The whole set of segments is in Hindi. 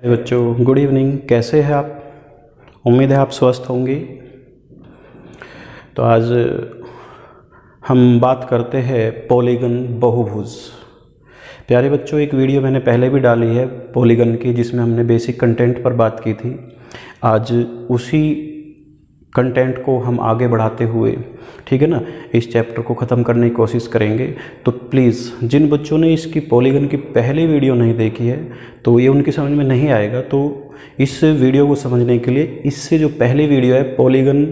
बच्चों गुड इवनिंग, कैसे हैं आप? उम्मीद है आप स्वस्थ होंगे। तो आज हम बात करते हैं पॉलीगन बहुभुज। प्यारे बच्चों, एक वीडियो मैंने पहले भी डाली है पॉलीगन की, जिसमें हमने बेसिक कंटेंट पर बात की थी। आज उसी कंटेंट को हम आगे बढ़ाते हुए, ठीक है ना, इस चैप्टर को ख़त्म करने की कोशिश करेंगे। तो प्लीज़ जिन बच्चों ने इसकी पॉलीगन की पहली वीडियो नहीं देखी है तो ये उनकी समझ में नहीं आएगा। तो इस वीडियो को समझने के लिए इससे जो पहली वीडियो है पॉलीगन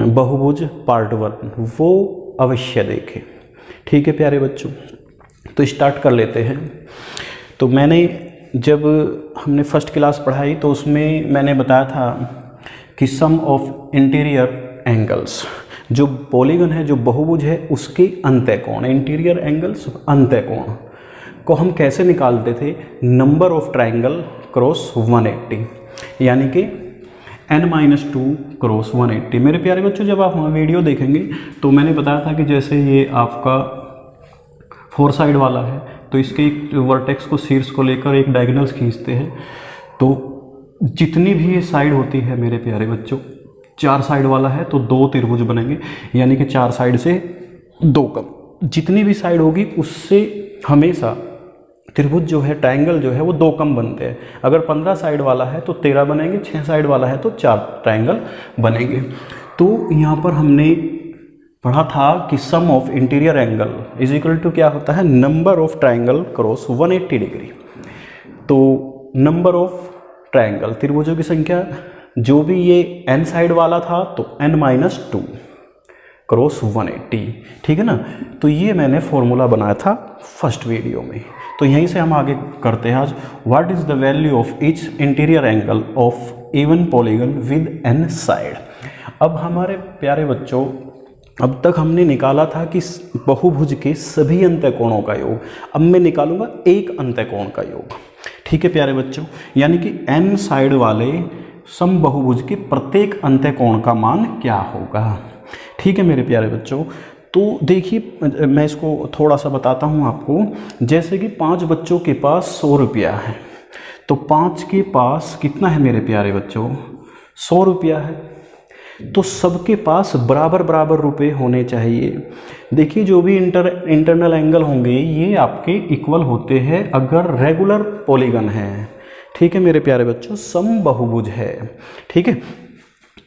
बहुभुज पार्ट 1, वो अवश्य देखें। ठीक है प्यारे बच्चों, तो स्टार्ट कर लेते हैं। तो जब हमने फर्स्ट क्लास पढ़ाई तो उसमें मैंने बताया था कि सम ऑफ इंटीरियर एंगल्स, जो पॉलीगन है, जो बहुभुज है, उसके अंतःकोण, इंटीरियर एंगल्स अंतःकोण को हम कैसे निकालते थे? नंबर ऑफ ट्रायंगल क्रॉस 180, यानी कि n-2 क्रॉस 180। मेरे प्यारे बच्चों, जब आप वहाँ वीडियो देखेंगे तो मैंने बताया था कि जैसे ये आपका 4 साइड वाला है तो इसके एक वर्टेक्स को, शीर्ष को लेकर एक डायगोनल्स खींचते हैं। तो जितनी भी ये साइड होती है मेरे प्यारे बच्चों, 4 साइड वाला है तो 2 त्रिभुज बनेंगे, यानी कि 4 साइड से 2 कम। जितनी भी साइड होगी उससे हमेशा त्रिभुज जो है, ट्रायंगल जो है, वो 2 कम बनते हैं। अगर 15 साइड वाला है तो 13 बनेंगे, 6 साइड वाला है तो 4 ट्रायंगल बनेंगे। तो यहाँ पर हमने पढ़ा था कि sum of interior angle is equal to क्या होता है? Number of triangle cross 180 degree. तो नंबर ऑफ ट्रायंगल, त्रिभुजों की संख्या, जो भी ये n साइड वाला था तो n-2 क्रॉस 180, ठीक है ना। तो ये मैंने फॉर्मूला बनाया था फर्स्ट वीडियो में। तो यहीं से हम आगे करते हैं आज। What is the value of each interior angle of even polygon with n side. अब हमारे प्यारे बच्चों, अब तक हमने निकाला था कि बहुभुज के सभी अंतःकोणों का योग। अब मैं निकालूंगा एक अंतःकोण का योग। ठीक है प्यारे बच्चों, यानी कि n साइड वाले सम बहुभुज के प्रत्येक अंतःकोण का मान क्या होगा। ठीक है मेरे प्यारे बच्चों, तो देखिए मैं इसको थोड़ा सा बताता हूँ आपको। जैसे कि 5 बच्चों के पास 100 रुपया है, तो 5 के पास कितना है मेरे प्यारे बच्चों? 100 रुपया है। तो सबके पास बराबर बराबर रुपए होने चाहिए। देखिए जो भी इंटरनल एंगल होंगे ये आपके इक्वल होते हैं अगर रेगुलर पॉलीगन है। ठीक है मेरे प्यारे बच्चों, सम बहुभुज है। ठीक है,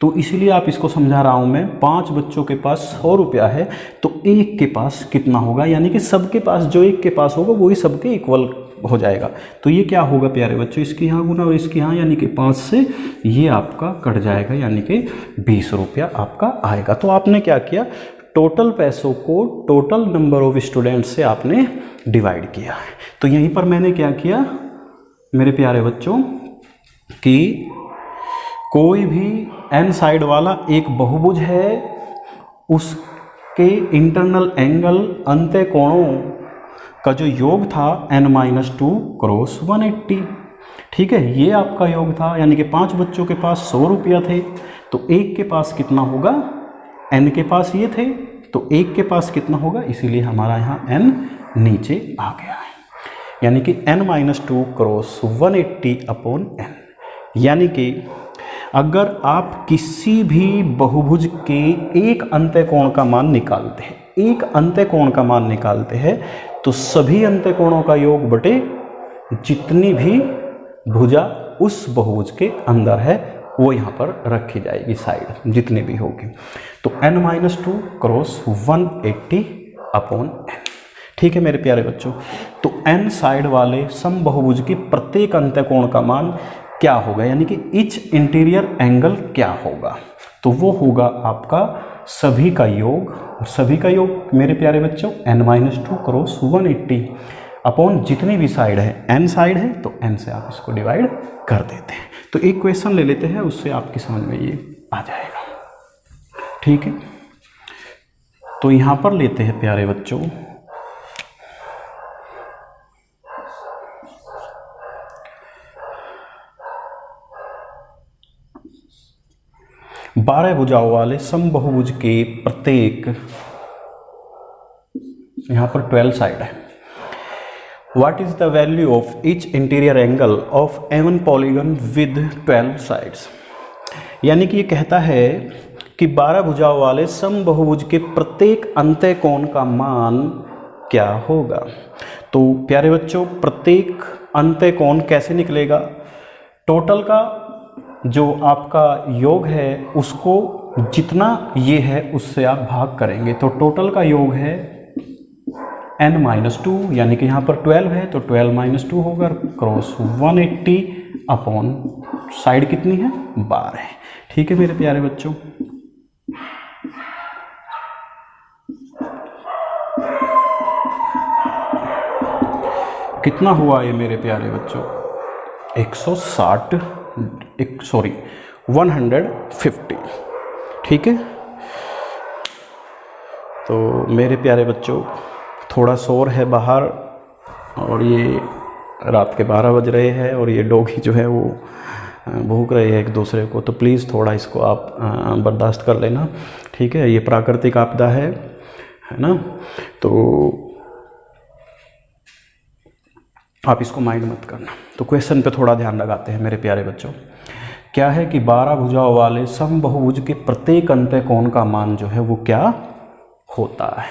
तो इसीलिए आप इसको समझा रहा हूं मैं। 5 बच्चों के पास 100 रुपया है तो एक के पास कितना होगा, यानी कि सबके पास जो एक के पास होगा वही सबके इक्वल हो जाएगा। तो ये क्या होगा प्यारे बच्चों? इसके यहाँ गुना और इसके यहाँ, यानी कि 5 से ये आपका कट जाएगा, यानी कि 20 रुपया आपका आएगा। तो आपने क्या किया? टोटल पैसों को टोटल नंबर ऑफ स्टूडेंट से आपने डिवाइड किया है। तो यहीं पर मैंने क्या किया मेरे प्यारे बच्चों कि कोई भी n साइड वाला एक बहुभुज है, उसके इंटरनल एंगल अंतःकोणों का जो योग था n-2 क्रॉस 180। ठीक है, ये आपका योग था, यानी कि 5 बच्चों के पास 100 रुपया थे तो एक के पास कितना होगा? n के पास ये थे तो एक के पास कितना होगा? इसीलिए हमारा यहाँ n नीचे आ गया है, यानी कि n-2 क्रॉस 180 अपॉन n। यानी कि अगर आप किसी भी बहुभुज के एक अंतःकोण का मान निकालते हैं, एक अंतःकोण का मान निकालते हैं, तो सभी अंतःकोणों का योग बटे जितनी भी भुजा उस बहुभुज के अंदर है वो यहाँ पर रखी जाएगी, साइड जितनी भी होगी। तो n-2 क्रॉस 180 अपॉन n। ठीक है मेरे प्यारे बच्चों, तो n साइड वाले सम बहुभुज के प्रत्येक अंतःकोण का मान क्या होगा, यानी कि ईच इंटीरियर एंगल क्या होगा? तो वो होगा आपका सभी का योग। और सभी का योग मेरे प्यारे बच्चों n-2 क्रॉस 180 अपॉन जितनी भी साइड है, n साइड है तो n से आप इसको डिवाइड कर देते हैं। तो एक क्वेश्चन ले लेते हैं, उससे आपकी समझ में ये आ जाएगा। ठीक है, तो यहाँ पर लेते हैं प्यारे बच्चों, बारह भुजाओं वाले सम बहुभुज के प्रत्येक, यहाँ पर 12 साइड है, what is the value of each interior angle of even polygon with 12 sides. यानी कि ये कहता है कि 12 भुजाओं वाले समबहुभुज के प्रत्येक अंतः कोण का मान क्या होगा। तो प्यारे बच्चों, प्रत्येक अंतः कोण कैसे निकलेगा? टोटल का जो आपका योग है उसको जितना ये है उससे आप भाग करेंगे। तो टोटल का योग है n-2, यानी कि यहाँ पर 12 है तो 12 - 2 होगा, क्रॉस 180 अपॉन साइड कितनी है 12 है। ठीक है मेरे प्यारे बच्चों, कितना हुआ ये मेरे प्यारे बच्चों? 150। ठीक है, तो मेरे प्यारे बच्चों थोड़ा शोर है बाहर और ये रात के 12 बज रहे हैं और ये डॉगी जो है वो भूख रहे हैं एक दूसरे को, तो प्लीज़ थोड़ा इसको आप बर्दाश्त कर लेना। ठीक है, ये प्राकृतिक आपदा है ना, तो आप इसको माइंड मत करना। तो क्वेश्चन पे थोड़ा ध्यान लगाते हैं मेरे प्यारे बच्चों। क्या है कि 12 भुजाओं वाले समबहुभुज के प्रत्येक अंतः कोण का मान जो है वो क्या होता है।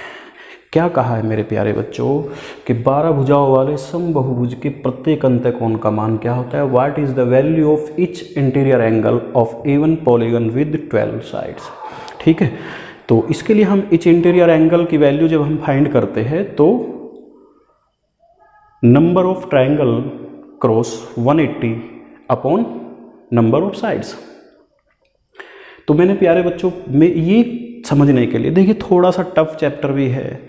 क्या कहा है मेरे प्यारे बच्चों कि 12 भुजाओं वाले समबहुभुज के प्रत्येक अंतः कोण का मान क्या होता है। What is the value of each interior angle of even polygon with 12 sides. ठीक है, तो इसके लिए हम ईच इंटीरियर एंगल की वैल्यू जब हम फाइंड करते हैं तो number of triangle cross 180 upon number of sides. तो मैंने प्यारे बच्चों में ये समझने के लिए, देखिए थोड़ा सा टफ चैप्टर भी है,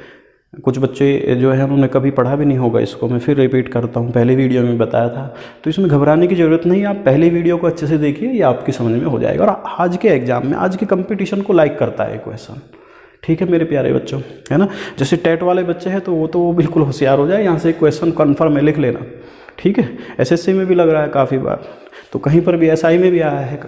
कुछ बच्चे जो है उन्होंने कभी पढ़ा भी नहीं होगा इसको, मैं फिर रिपीट करता हूँ, पहले वीडियो में बताया था, तो इसमें घबराने की ज़रूरत नहीं। आप पहले वीडियो को अच्छे से देखिए, ये आपकी समझ में हो जाएगा। और आज के एग्जाम में, आज के कंपटीशन को लाइक करता है क्वेश्चन। ठीक है मेरे प्यारे बच्चों, है ना। जैसे टेट वाले बच्चे हैं तो वो बिल्कुल होशियार हो जाए, यहाँ से क्वेश्चन कन्फर्म है, लिख लेना। ठीक है, एसएससी में भी लग रहा है काफ़ी बार, तो कहीं पर भी एसआई में भी आया है।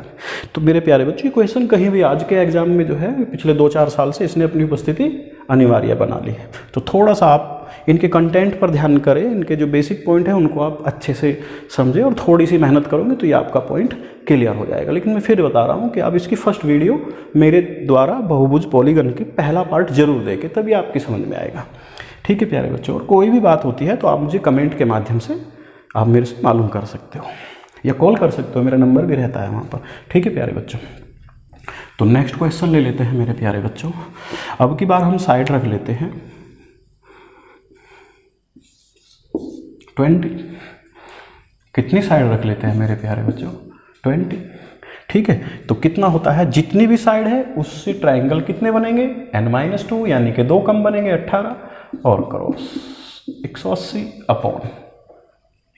तो मेरे प्यारे बच्चों, ये क्वेश्चन कहीं भी आज के एग्जाम में जो है पिछले 2-4 साल से इसने अपनी उपस्थिति अनिवार्य बना ली है। तो थोड़ा सा आप इनके कंटेंट पर ध्यान करें, इनके जो बेसिक पॉइंट है उनको आप अच्छे से समझें और थोड़ी सी मेहनत करोगे तो ये आपका पॉइंट क्लियर हो जाएगा। लेकिन मैं फिर बता रहा हूँ कि आप इसकी फर्स्ट वीडियो मेरे द्वारा बहुभुज पॉलीगन की पहला पार्ट जरूर देखें, तभी आपकी समझ में आएगा। ठीक है प्यारे बच्चों, और कोई भी बात होती है तो आप मुझे कमेंट के माध्यम से आप मेरे से मालूम कर सकते हो या कॉल कर सकते हो, मेरा नंबर भी रहता है वहाँ पर। ठीक है प्यारे बच्चों, तो नेक्स्ट क्वेश्चन ले लेते हैं मेरे प्यारे बच्चों। अब की बार हम साइड रख लेते हैं 20। कितनी साइड रख लेते हैं मेरे प्यारे बच्चों? 20। ठीक है, तो कितना होता है, जितनी भी साइड है उससे ट्राइंगल कितने बनेंगे, n-2, यानी कि 2 कम बनेंगे 18 और क्रॉस 180 अपॉन,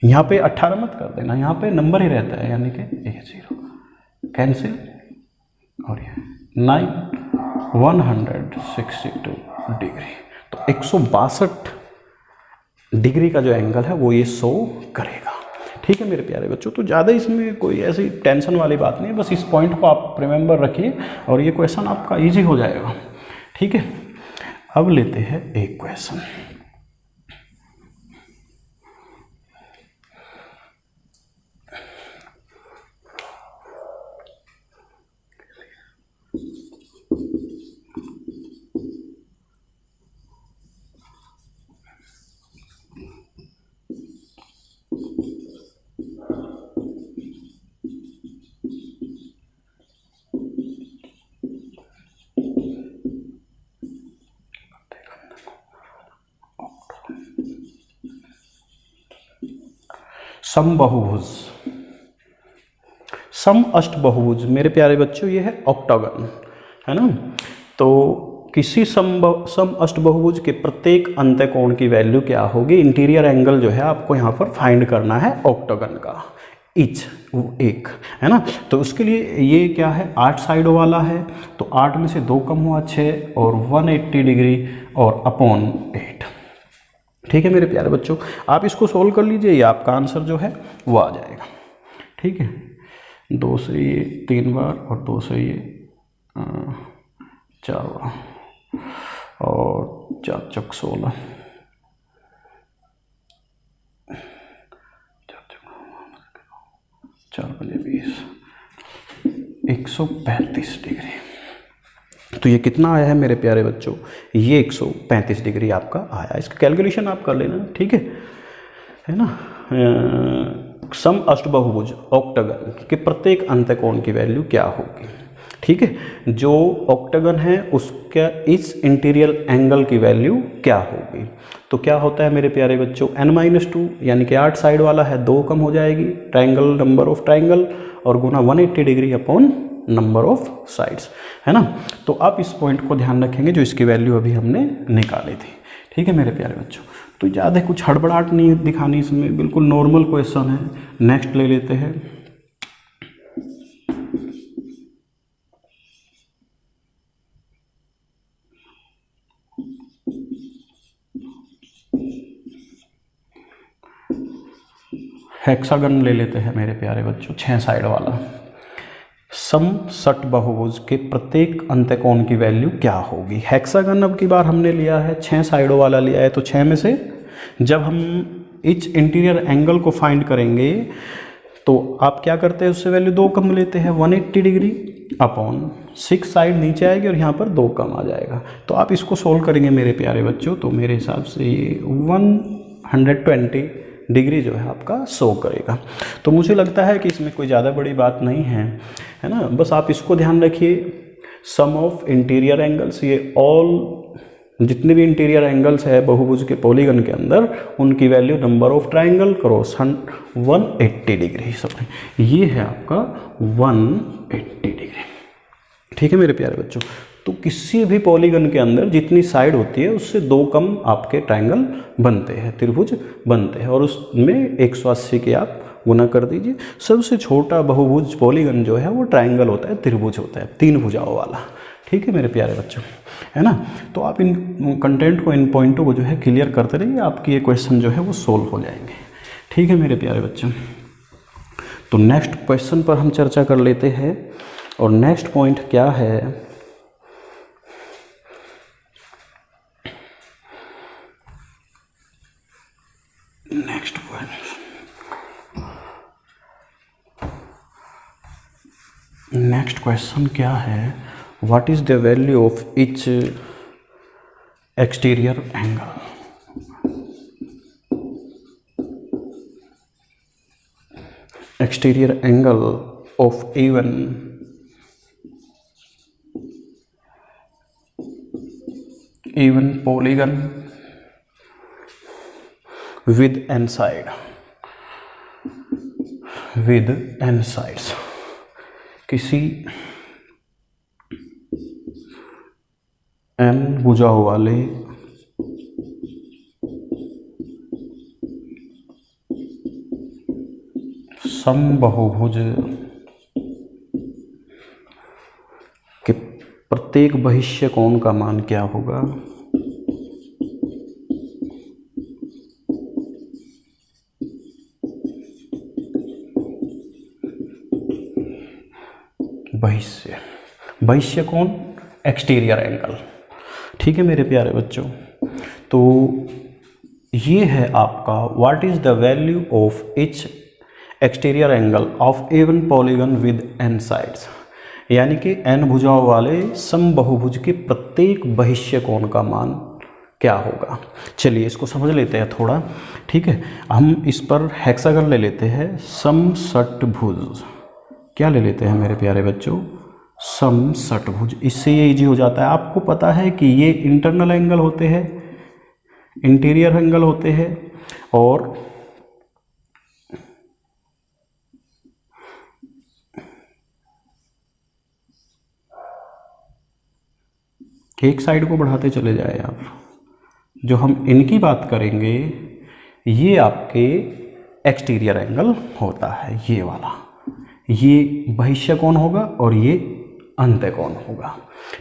यहाँ पे 18 मत कर देना, यहाँ पे नंबर ही रहता है, यानी कि ये 0 कैंसिल और ये 162 डिग्री। तो 162 डिग्री का जो एंगल है वो ये शो करेगा। ठीक है मेरे प्यारे बच्चों, तो ज़्यादा इसमें कोई ऐसी टेंशन वाली बात नहीं है, बस इस पॉइंट को आप रिमेंबर रखिए और ये क्वेश्चन आपका इजी हो जाएगा। ठीक है, अब लेते हैं एक क्वेश्चन। समबहुभुज, सम अष्टबहुभुज मेरे प्यारे बच्चों ये है ऑक्टागन, है ना। तो किसी सम अष्टबहुभुज के प्रत्येक अंतःकोण की वैल्यू क्या होगी, इंटीरियर एंगल जो है आपको यहाँ पर फाइंड करना है ऑक्टागन का, ईच एक, है ना। तो उसके लिए ये क्या है, 8 साइडों वाला है, तो 8 में से 2 कम हुआ 6 और 180 डिग्री और अपॉन 8। ठीक है मेरे प्यारे बच्चों, आप इसको सोल्व कर लीजिए, ये आपका आंसर जो है वो आ जाएगा। ठीक है, 2 से ये 3 बार और 2 से ये 4 बार और 4 चौक 16, 4×20 135 डिग्री। तो ये कितना आया है मेरे प्यारे बच्चों, ये 135 डिग्री आपका आया। इसका कैलकुलेशन आप कर लेना, ठीक है ना। सम अष्टबहुभुज ऑक्टागन के प्रत्येक अंतःकोण की वैल्यू क्या होगी, ठीक है। जो ऑक्टागन है उसका इस इंटीरियर एंगल की वैल्यू क्या होगी। तो क्या होता है मेरे प्यारे बच्चों, n-2 यानी कि 8 साइड वाला है, 2 कम हो जाएगी, ट्राइंगल नंबर ऑफ ट्राइंगल और गुना 180 degree upon number of sides, है ना। तो आप इस पॉइंट को ध्यान रखेंगे जो इसकी वैल्यू अभी हमने निकाली थी, ठीक है मेरे प्यारे बच्चों। तो ज़्यादा कुछ हड़बड़ाहट नहीं दिखानी इसमें, बिल्कुल नॉर्मल क्वेश्चन है। नेक्स्ट ले लेते हैं। हेक्सागन ले लेते हैं मेरे प्यारे बच्चों, 6 साइड वाला। सम षट बहुभुज के प्रत्येक अंतःकोण की वैल्यू क्या होगी। हेक्सागन अब की बार हमने लिया है, 6 साइडों वाला लिया है, तो 6 में से जब हम इच इंटीरियर एंगल को फाइंड करेंगे तो आप क्या करते हैं, उससे वैल्यू 2 कम लेते हैं, 180 डिग्री अपॉन 6 साइड नीचे आएगी और यहाँ पर 2 कम आ जाएगा। तो आप इसको सोल्व करेंगे मेरे प्यारे बच्चों, तो मेरे हिसाब से ये 120 डिग्री जो है आपका शो करेगा। तो मुझे लगता है कि इसमें कोई ज़्यादा बड़ी बात नहीं है ना। बस आप इसको ध्यान रखिए, सम ऑफ इंटीरियर एंगल्स, ये ऑल जितने भी इंटीरियर एंगल्स है बहुभुज के पॉलीगन के अंदर, उनकी value number of triangle cross 180 degree, sorry ये है आपका 180 डिग्री, ठीक है मेरे प्यारे बच्चों। तो किसी भी पॉलीगन के अंदर जितनी साइड होती है उससे 2 कम आपके ट्राइंगल बनते हैं, त्रिभुज बनते हैं, और उसमें 180 के आप गुना कर दीजिए। सबसे छोटा बहुभुज पॉलीगन जो है वो ट्राइंगल होता है, त्रिभुज होता है, 3 भुजाओं वाला, ठीक है मेरे प्यारे बच्चों, है ना। तो आप इन कंटेंट को, इन पॉइंटों को जो है क्लियर करते रहिए, आपकी ये क्वेश्चन जो है वो सोल्व हो जाएंगे, ठीक है मेरे प्यारे बच्चों। तो नेक्स्ट क्वेश्चन पर हम चर्चा कर लेते हैं, और नेक्स्ट पॉइंट क्या है, नेक्स्ट क्वेश्चन क्या है, what is the value of each exterior angle. Exterior angle of even polygon with n sides, किसी n भुजाओं वाले समबाहुभुज के प्रत्येक बहिष्य कोण का मान क्या होगा। बहिष्य कोण एक्सटीरियर एंगल, ठीक है मेरे प्यारे बच्चों। तो ये है आपका what is the value of each exterior angle of even polygon with n sides, यानी कि n भुजाओं वाले समबहुभुज के प्रत्येक बहिष्य कोण का मान क्या होगा। चलिए इसको समझ लेते हैं थोड़ा, ठीक है। हम इस पर हेक्सागन ले लेते हैं, समषटभुज, क्या ले लेते हैं मेरे प्यारे बच्चों, समषटभुज। इससे ये इजी हो जाता है। आपको पता है कि ये इंटरनल एंगल होते हैं, इंटीरियर एंगल होते हैं, और एक साइड को बढ़ाते चले जाए आप। जो हम इनकी बात करेंगे ये आपके एक्सटीरियर एंगल होता है, ये वाला, ये बहिष्य कोण होगा और ये अंतः कोण होगा,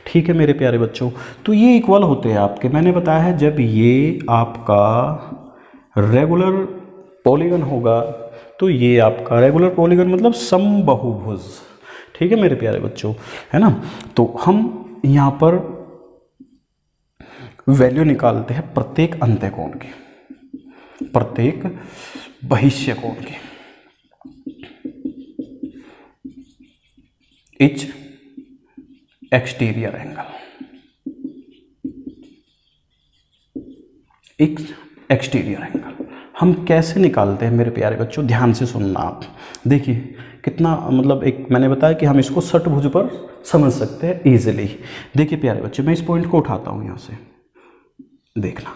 ठीक है मेरे प्यारे बच्चों। तो ये इक्वल होते हैं आपके, मैंने बताया है जब ये आपका रेगुलर पॉलीगन होगा तो ये आपका रेगुलर पॉलीगन मतलब समबहुभुज, ठीक है मेरे प्यारे बच्चों, है ना। तो हम यहाँ पर वैल्यू निकालते हैं प्रत्येक अंतः कोण की, प्रत्येक बहिष्य कोण की। Etch exterior angle, exterior angle हम कैसे निकालते हैं मेरे प्यारे बच्चों, ध्यान से सुनना आप। देखिए कितना मतलब एक मैंने बताया कि हम इसको षटभुज पर समझ सकते हैं इजीली। देखिए प्यारे बच्चों, मैं इस पॉइंट को उठाता हूँ यहाँ से, देखना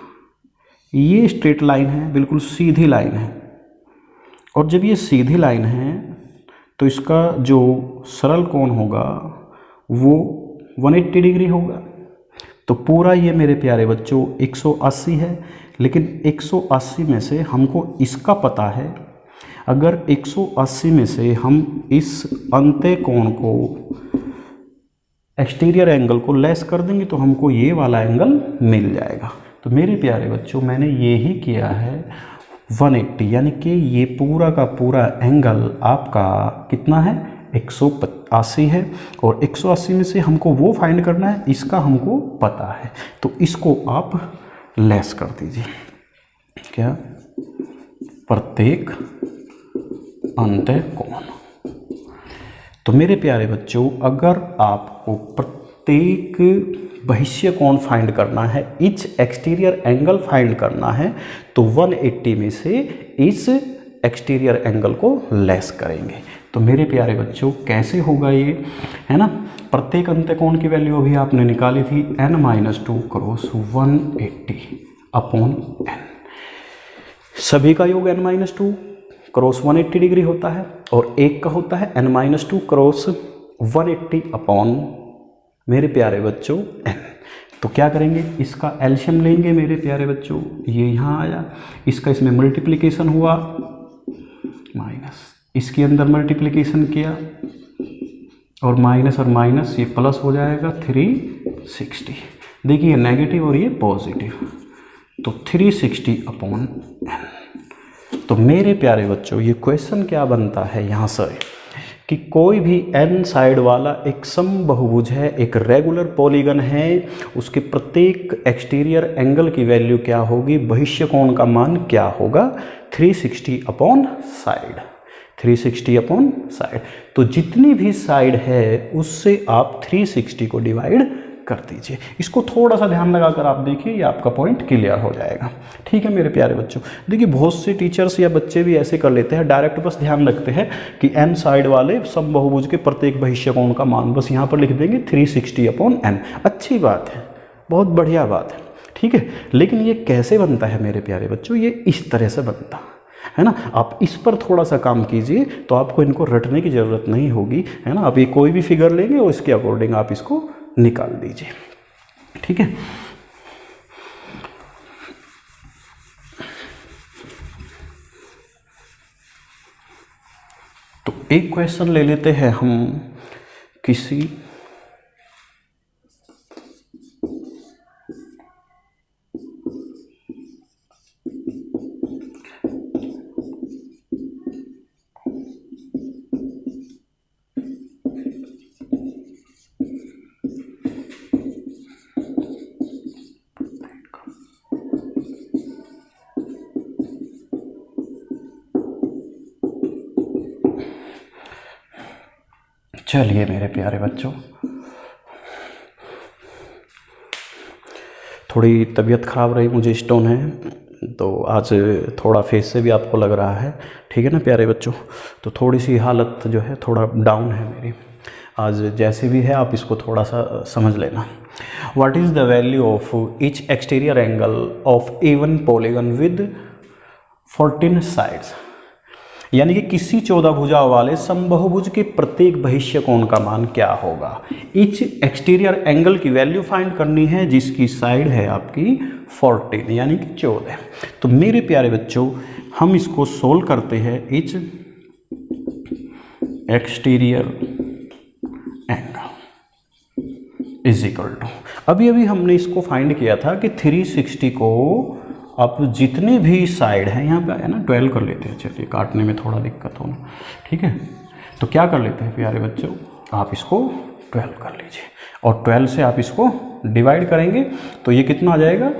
ये स्ट्रेट लाइन है, बिल्कुल सीधी लाइन है, और जब ये सीधी लाइन है तो इसका जो सरल कोण होगा वो 180 डिग्री होगा। तो पूरा ये मेरे प्यारे बच्चों 180 है, लेकिन 180 में से हमको इसका पता है, अगर 180 में से हम इस अंत्य कोण को, एक्सटीरियर एंगल को लेस कर देंगे तो हमको ये वाला एंगल मिल जाएगा। तो मेरे प्यारे बच्चों मैंने ये ही किया है 180, यानी कि ये पूरा का पूरा एंगल आपका कितना है 180 है, और 180 में से हमको वो फाइंड करना है, इसका हमको पता है, तो इसको आप लेस कर दीजिए। क्या? प्रत्येक अंत्य कोण। तो मेरे प्यारे बच्चों अगर आपको प्रत्येक बहिष्य कोण फाइंड करना है, इच एक्सटीरियर एंगल फाइंड करना है, तो 180 में से इस एक्सटीरियर एंगल को लेस करेंगे। तो मेरे प्यारे बच्चों कैसे होगा ये, है ना, प्रत्येक अंत्य कोण की वैल्यू अभी आपने निकाली थी n-2 क्रॉस 180 अपॉन n, सभी का योग n-2 क्रॉस 180 डिग्री होता है, और एक का होता है n-2 क्रॉस 180 अपॉन मेरे प्यारे बच्चों n। तो क्या करेंगे, इसका एलसीएम लेंगे मेरे प्यारे बच्चों, ये यहाँ आया, इसका इसमें मल्टीप्लिकेशन हुआ, माइनस इसके अंदर मल्टीप्लिकेशन किया, और माइनस और माइनस ये प्लस हो जाएगा 360। देखिए ये नेगेटिव और ये पॉजिटिव, तो 360 अपॉन n। तो मेरे प्यारे बच्चों ये क्वेश्चन क्या बनता है यहाँ से कि कोई भी n साइड वाला एक समबहुभुज है, एक रेगुलर पॉलीगन है, उसके प्रत्येक एक्सटीरियर एंगल की वैल्यू क्या होगी, बहिष्य कोण का मान क्या होगा, 360 अपॉन साइड, 360 अपॉन साइड। तो जितनी भी साइड है उससे आप 360 को डिवाइड कर दीजिए। इसको थोड़ा सा ध्यान लगाकर आप देखिए, ये आपका पॉइंट क्लियर हो जाएगा। ठीक है मेरे प्यारे बच्चों, देखिए बहुत से टीचर्स या बच्चे भी ऐसे कर लेते हैं, डायरेक्ट बस ध्यान रखते हैं कि n साइड वाले समबहुभुज के प्रत्येक बहिष्य कोण का मान बस यहाँ पर लिख देंगे 360 अपॉन n। अच्छी बात है, बहुत बढ़िया बात है, ठीक है। लेकिन ये कैसे बनता है मेरे प्यारे बच्चों, ये इस तरह से बनता है ना। आप इस पर थोड़ा सा काम कीजिए तो आपको इनको रटने की ज़रूरत नहीं होगी, है ना। आप ये कोई भी फिगर लेंगे और इसके अकॉर्डिंग आप इसको निकाल दीजिए, ठीक है। तो एक क्वेश्चन ले लेते हैं हम किसी चलिए मेरे प्यारे बच्चों, थोड़ी तबीयत ख़राब रही, मुझे स्टोन है, तो आज थोड़ा फेस से भी आपको लग रहा है, ठीक है ना प्यारे बच्चों। तो थोड़ी सी हालत जो है थोड़ा डाउन है मेरी आज, जैसे भी है आप इसको थोड़ा सा समझ लेना। What is the value of each exterior angle of even polygon with 14 sides, यानी कि किसी 14 भुजा वाले समबहुभुज के प्रत्येक बहिष्य कोण का मान क्या होगा। ईच एक्सटीरियर एंगल की वैल्यू फाइंड करनी है जिसकी साइड है आपकी 14 यानी कि 14। तो मेरे प्यारे बच्चों हम इसको सोल्व करते हैं। Each exterior angle is equal to, अभी हमने इसको फाइंड किया था कि 360 को आप जितने भी साइड हैं, यहाँ पे है ना 12 कर लेते हैं, चलिए काटने में थोड़ा दिक्कत हो ना, ठीक है। तो क्या कर लेते हैं प्यारे बच्चों, आप इसको 12 कर लीजिए, और 12 से आप इसको डिवाइड करेंगे तो ये कितना आ जाएगा,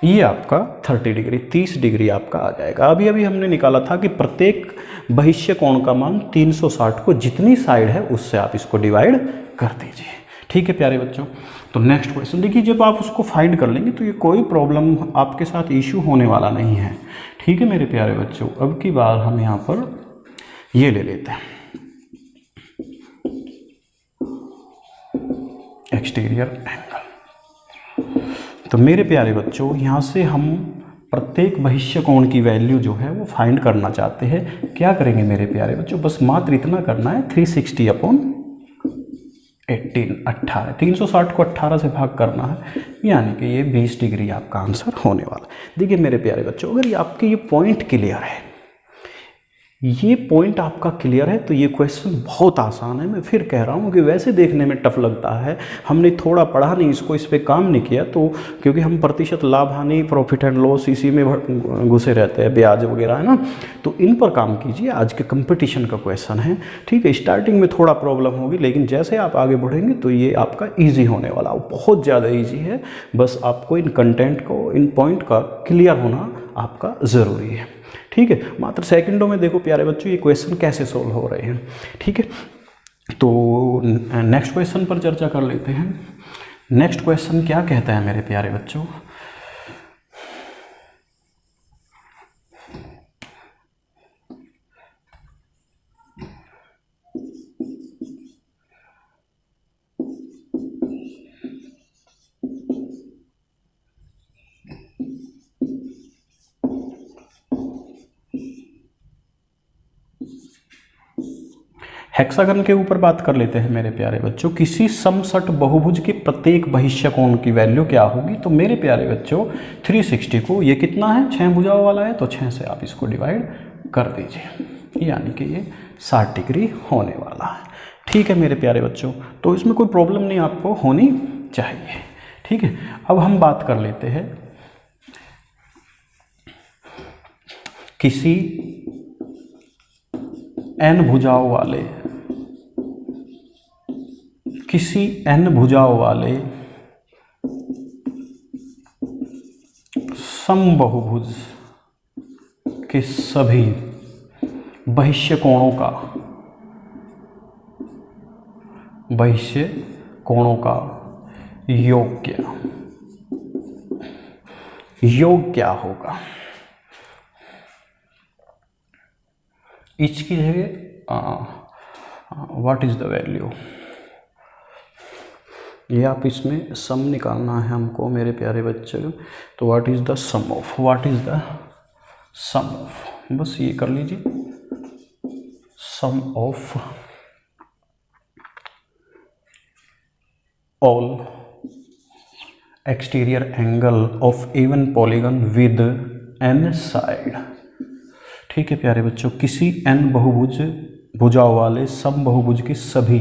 ये आपका 30 डिग्री 30 डिग्री आपका आ जाएगा। अभी हमने निकाला था कि प्रत्येक बहिष्य कोण का मान 360 को जितनी साइड है उससे आप इसको डिवाइड कर दीजिए। ठीक है प्यारे बच्चों, तो नेक्स्ट क्वेश्चन देखिए, जब आप उसको फाइंड कर लेंगे तो ये कोई प्रॉब्लम आपके साथ इशू होने वाला नहीं है। ठीक है मेरे प्यारे बच्चों, अब की बार हम यहाँ पर ये ले लेते हैं एक्सटीरियर एंगल। तो मेरे प्यारे बच्चों यहाँ से हम प्रत्येक बहिष्य कोण की वैल्यू जो है वो फाइंड करना चाहते हैं। क्या करेंगे मेरे प्यारे बच्चों, बस मात्र इतना करना है 360/18 360 को 18 से भाग करना है, यानी कि ये 20 डिग्री आपका आंसर होने वाला। देखिए मेरे प्यारे बच्चों, अगर ये आपके ये पॉइंट क्लियर है, ये पॉइंट आपका क्लियर है, तो ये क्वेश्चन बहुत आसान है। मैं फिर कह रहा हूँ कि वैसे देखने में टफ लगता है, हमने थोड़ा पढ़ा नहीं इसको, इस पर काम नहीं किया, तो क्योंकि हम प्रतिशत लाभ हानि, प्रॉफिट एंड लॉस इसी में घुसे रहते हैं, ब्याज वगैरह है ना, तो इन पर काम कीजिए। आज के कंपटीशन का क्वेश्चन है। ठीक है, स्टार्टिंग में थोड़ा प्रॉब्लम होगी, लेकिन जैसे आप आगे बढ़ेंगे तो ये आपका ईजी होने वाला, वो बहुत ज़्यादा ईजी है। बस आपको इन कंटेंट को, इन पॉइंट का क्लियर होना आपका ज़रूरी है। ठीक है, मात्र सेकंडों में देखो प्यारे बच्चों ये क्वेश्चन कैसे सोल्व हो रहे हैं। ठीक है, तो नेक्स्ट क्वेश्चन पर चर्चा कर लेते हैं। नेक्स्ट क्वेश्चन क्या कहता है मेरे प्यारे बच्चों, हेक्सागन के ऊपर बात कर लेते हैं मेरे प्यारे बच्चों। किसी समसट बहुभुज के प्रत्येक बहिष्य कोण की वैल्यू क्या होगी। तो मेरे प्यारे बच्चों 360 को, ये कितना है, 6 भुजाओं वाला है, तो 6 से आप इसको डिवाइड कर दीजिए, यानी कि ये 60 डिग्री होने वाला है। ठीक है मेरे प्यारे बच्चों, तो इसमें कोई प्रॉब्लम नहीं आपको होनी चाहिए। ठीक है, अब हम बात कर लेते हैं किसी n भुजाओं वाले, किसी n भुजाओं वाले समबहुभुज के सभी बहिष्य कोणों का, बहिष्य कोणों का योग क्या होगा। इसकी जगह व्हाट इज द वैल्यू, ये आप इसमें सम निकालना है हमको मेरे प्यारे बच्चे। तो what is the sum of, what is the sum of, बस ये कर लीजिए, sum of all exterior angle of even polygon with n side. ठीक है प्यारे बच्चों, किसी n भुजाओं वाले सम बहुभुज के सभी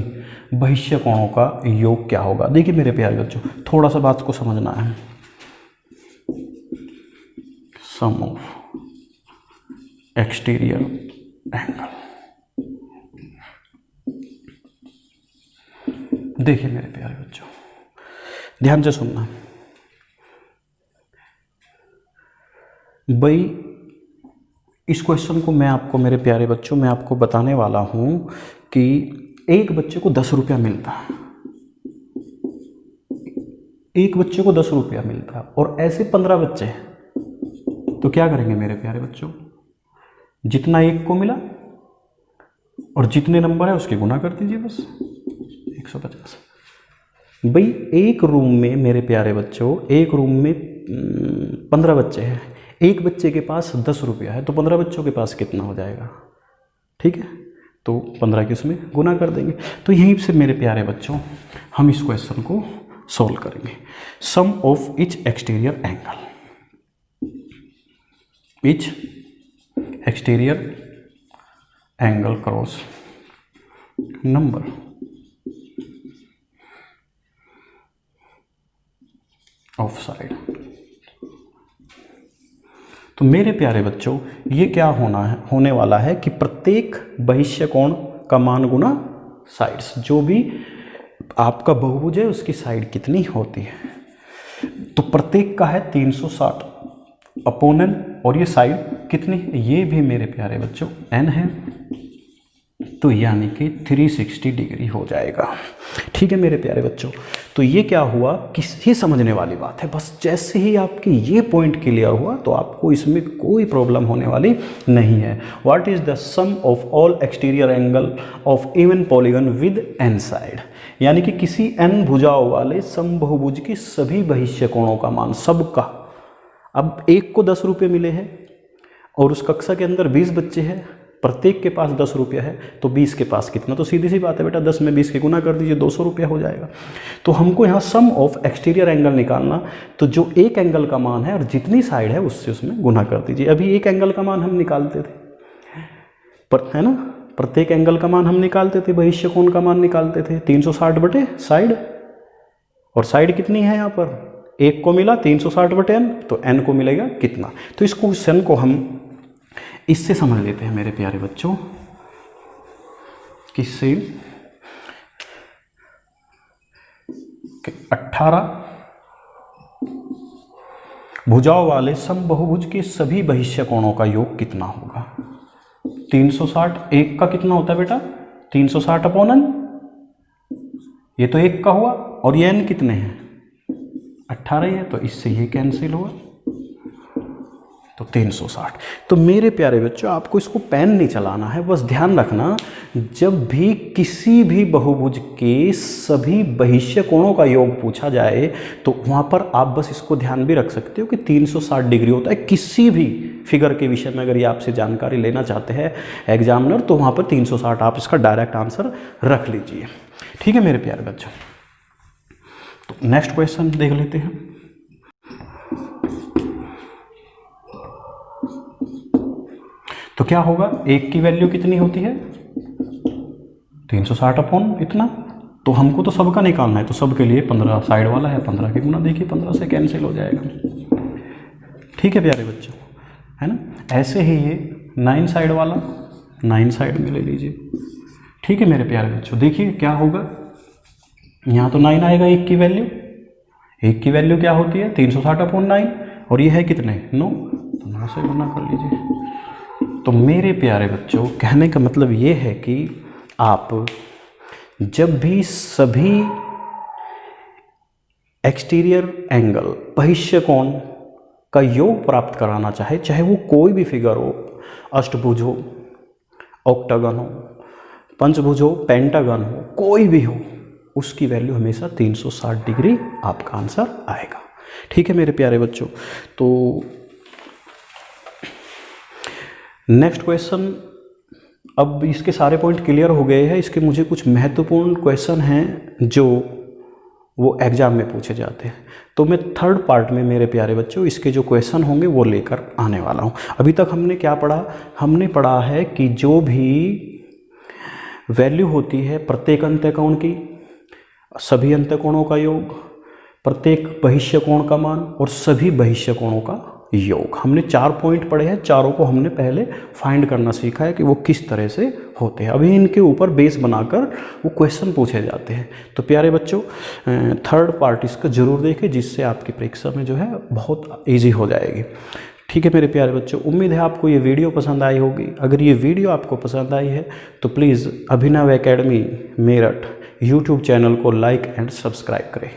बहिष्य कोणों का योग क्या होगा। देखिए मेरे प्यारे बच्चों, थोड़ा सा बात को समझना है। सम ऑफ एक्सटीरियर एंगल, देखिए मेरे प्यारे बच्चों ध्यान से सुनना भाई। इस क्वेश्चन को मैं आपको मेरे प्यारे बच्चों, मैं आपको बताने वाला हूं कि एक बच्चे को 10 रुपया मिलता है, एक बच्चे को 10 रुपया मिलता है, और ऐसे 15 बच्चे हैं, तो क्या करेंगे मेरे प्यारे बच्चों, जितना एक को मिला और जितने नंबर है उसके गुना कर दीजिए, बस 150। भाई एक रूम में मेरे प्यारे बच्चों, एक रूम में 15 बच्चे हैं, एक बच्चे के पास 10 रुपया है, तो 15 बच्चों के पास कितना हो जाएगा। ठीक है, तो 15 के उसमें गुना कर देंगे। तो यहीं से मेरे प्यारे बच्चों हम इस क्वेश्चन को सॉल्व करेंगे। Sum of each exterior angle, each exterior angle cross number of side. तो मेरे प्यारे बच्चों ये क्या होने वाला है कि प्रत्येक बहिष्य कोण का मान गुना साइड्स, जो भी आपका बहुभुज है उसकी साइड कितनी होती है। तो प्रत्येक का है 360 अपोनेंट और ये साइड कितनी है, ये भी मेरे प्यारे बच्चों n है, तो यानी कि 360 डिग्री हो जाएगा। ठीक है मेरे प्यारे बच्चों, तो ये क्या हुआ, किसी समझने वाली बात है। बस जैसे ही आपकी ये पॉइंट क्लियर हुआ तो आपको इसमें कोई प्रॉब्लम होने वाली नहीं है। What is the sum of all exterior angle of even polygon with n side, यानी कि किसी n भुजाओं वाले समबहुभुज की सभी बहिष्य कोणों का मान, सबका। अब एक को 10 रुपये मिले हैं और उस कक्षा के अंदर 20 बच्चे हैं, प्रत्येक के पास 10 रुपया है, तो 20 के पास कितना, तो सीधी सी बात है बेटा 10 में 20 के गुना कर दीजिए, 200 रुपया हो जाएगा। तो हमको यहाँ सम ऑफ एक्सटीरियर एंगल निकालना, तो जो एक एंगल का मान है और जितनी साइड है उससे उसमें गुना कर दीजिए। अभी एक एंगल का मान हम निकालते थे पर, है ना, प्रत्येक एंगल का मान हम निकालते थे, बहिष्य कोण का मान निकालते थे 360 बटे साइड, और साइड कितनी है यहाँ पर, एक को मिला 360 बटे n, तो n को मिलेगा कितना। तो इस क्वेश्चन को हम इससे समझ लेते हैं मेरे प्यारे बच्चों, किससे, 18 भुजाओं वाले समबहुभुज के सभी बहिष्य कोणों का योग कितना होगा। 360, एक का कितना होता है बेटा, 360 अपॉन n, ये तो एक का हुआ, और ये n कितने हैं, 18 है, तो इससे ये कैंसिल हुआ, तो 360। तो मेरे प्यारे बच्चों आपको इसको पेन नहीं चलाना है, बस ध्यान रखना जब भी किसी भी बहुभुज के सभी बहिष्य कोणों का योग पूछा जाए तो वहाँ पर आप बस इसको ध्यान भी रख सकते हो कि 360 डिग्री होता है। किसी भी फिगर के विषय में अगर ये आपसे जानकारी लेना चाहते हैं एग्जामिनर, तो वहाँ पर 360 आप इसका डायरेक्ट आंसर रख लीजिए। ठीक है मेरे प्यारे बच्चों, तो नेक्स्ट क्वेश्चन देख लेते हैं। तो क्या होगा, एक की वैल्यू कितनी होती है, 360 अपॉन इतना, तो हमको तो सबका निकालना है, तो सबके लिए 15 साइड वाला है, 15 के गुना देखिए 15 से कैंसिल हो जाएगा। ठीक है प्यारे बच्चों, है ना। ऐसे ही ये 9 साइड वाला 9 साइड में ले लीजिए। ठीक है मेरे प्यारे बच्चों, देखिए क्या होगा, यहाँ तो 9 आएगा, एक की वैल्यू क्या होती है 360 अपॉन 9, और ये है कितने 9, तो 9 से गुना कर लीजिए। तो मेरे प्यारे बच्चों कहने का मतलब ये है कि आप जब भी सभी एक्सटीरियर एंगल बहिष्य कोण का योग प्राप्त कराना चाहे, चाहे वो कोई भी फिगर हो, अष्टभुज हो, ऑक्टागन हो, पंचभुज हो, पेंटागन हो, कोई भी हो, उसकी वैल्यू हमेशा 360 डिग्री आपका आंसर आएगा। ठीक है मेरे प्यारे बच्चों, तो नेक्स्ट क्वेश्चन, अब इसके सारे पॉइंट क्लियर हो गए हैं। इसके मुझे कुछ महत्वपूर्ण क्वेश्चन हैं जो वो एग्जाम में पूछे जाते हैं, तो मैं थर्ड पार्ट में मेरे प्यारे बच्चों इसके जो क्वेश्चन होंगे वो लेकर आने वाला हूँ। अभी तक हमने क्या पढ़ा, हमने पढ़ा है कि जो भी वैल्यू होती है प्रत्येक अंत्यकोण की, सभी अंत्यकोणों का योग, प्रत्येक बहिष्य कोण का मान और सभी बहिष्य कोणों का योग, हमने 4 पॉइंट पढ़े हैं। चारों को हमने पहले फाइंड करना सीखा है कि वो किस तरह से होते हैं। अभी इनके ऊपर बेस बनाकर वो क्वेश्चन पूछे जाते हैं। तो प्यारे बच्चों थर्ड पार्ट इसका जरूर देखें, जिससे आपकी परीक्षा में जो है बहुत ईजी हो जाएगी। ठीक है मेरे प्यारे बच्चों, उम्मीद है आपको ये वीडियो पसंद आई होगी। अगर ये वीडियो आपको पसंद आई है तो please Abhinav academy Meerut YouTube channel को लाइक एंड सब्सक्राइब करें।